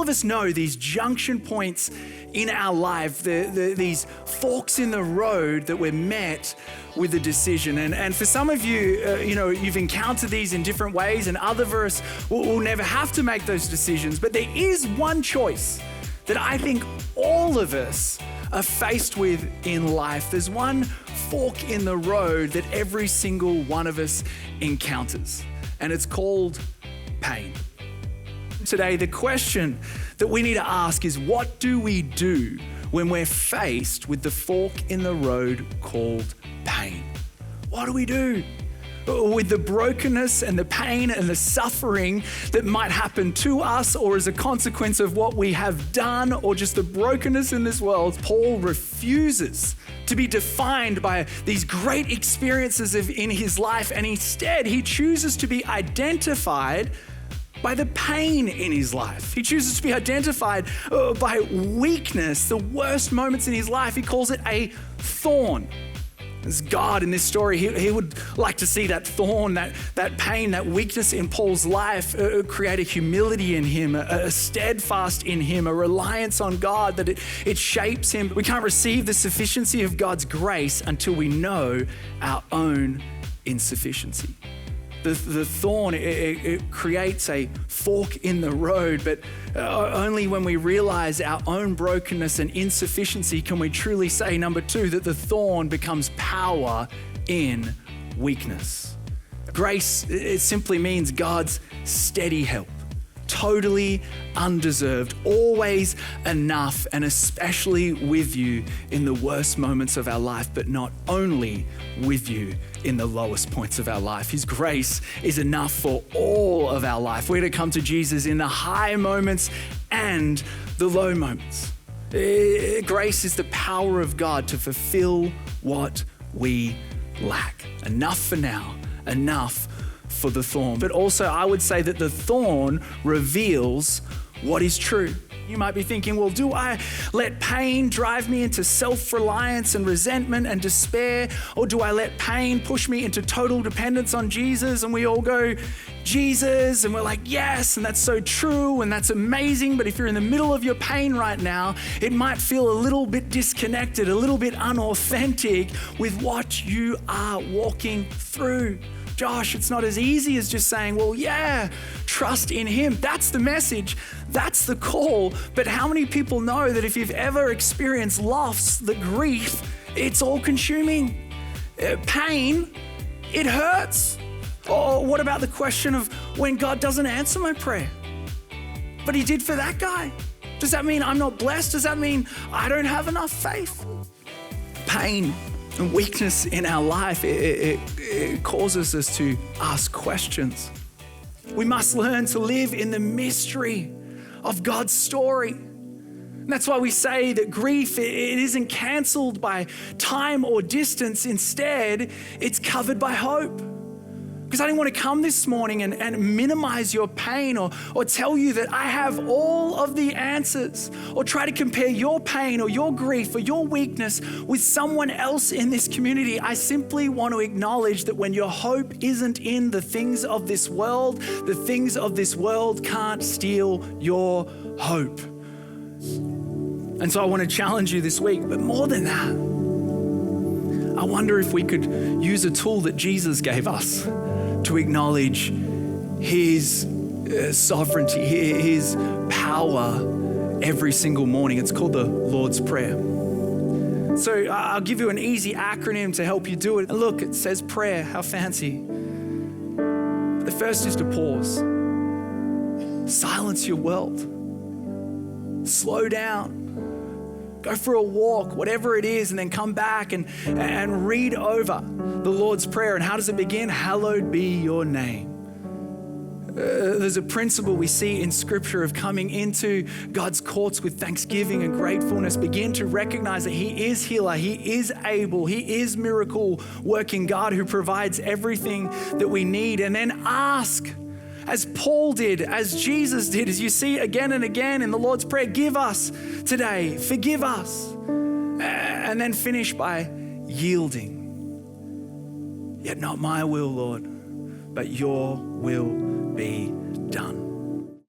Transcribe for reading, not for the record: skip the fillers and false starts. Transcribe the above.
of us know these junction points in our life, these forks in the road that we're met with a decision. And for some of you, you've encountered these in different ways, and other of us will never have to make those decisions. But there is one choice that I think all of us are faced with in life. There's one fork in the road that every single one of us encounters, and it's called pain. Today, the question that we need to ask is, what do we do when we're faced with the fork in the road called pain? What do we do with the brokenness and the pain and the suffering that might happen to us, or as a consequence of what we have done, or just the brokenness in this world? Paul refuses to be defined by these great experiences in his life, and instead he chooses to be identified by the pain in his life. He chooses to be identified by weakness, the worst moments in his life. He calls it a thorn. As God in this story, he would like to see that thorn, that pain, that weakness in Paul's life create a humility in him, a steadfast in him, a reliance on God, that it shapes him. We can't receive the sufficiency of God's grace until we know our own insufficiency. The thorn, it creates a fork in the road, but only when we realize our own brokenness and insufficiency can we truly say, number two, that the thorn becomes power in weakness. Grace, it simply means God's steady help, totally undeserved, always enough, and especially with you in the worst moments of our life, but not only with you in the lowest points of our life. His grace is enough for all of our life. We're to come to Jesus in the high moments and the low moments. Grace is the power of God to fulfill what we lack. Enough for now, enough for the thorn. But also, I would say that the thorn reveals what is true. You might be thinking, well, do I let pain drive me into self-reliance and resentment and despair? Or do I let pain push me into total dependence on Jesus? And we all go, Jesus, and we're like, yes, and that's so true, and that's amazing. But if you're in the middle of your pain right now, it might feel a little bit disconnected, a little bit unauthentic with what you are walking through. Josh, it's not as easy as just saying, well, yeah, trust in him. That's the message. That's the call. But how many people know that if you've ever experienced loss, the grief, it's all consuming? Pain, it hurts. Or what about the question of when God doesn't answer my prayer? But he did for that guy. Does that mean I'm not blessed? Does that mean I don't have enough faith? Pain and weakness in our life, it causes us to ask questions. We must learn to live in the mystery of God's story. And that's why we say that grief, it isn't canceled by time or distance. Instead, it's covered by hope. Because I didn't want to come this morning and minimize your pain or tell you that I have all of the answers, or try to compare your pain or your grief or your weakness with someone else in this community. I simply want to acknowledge that when your hope isn't in the things of this world, the things of this world can't steal your hope. And so I want to challenge you this week, but more than that, I wonder if we could use a tool that Jesus gave us to acknowledge his sovereignty, his power every single morning. It's called the Lord's Prayer. So I'll give you an easy acronym to help you do it. And look, it says prayer, how fancy. The first is to pause. Silence your world. Slow down. Go for a walk, whatever it is, and then come back and read over the Lord's Prayer. And how does it begin? Hallowed be your name. There's a principle we see in Scripture of coming into God's courts with thanksgiving and gratefulness. Begin to recognize that he is healer, he is able, he is miracle working God who provides everything that we need. And then ask, as Paul did, as Jesus did, as you see again and again in the Lord's Prayer, give us today, forgive us. And then finish by yielding. Yet not my will, Lord, but your will be done.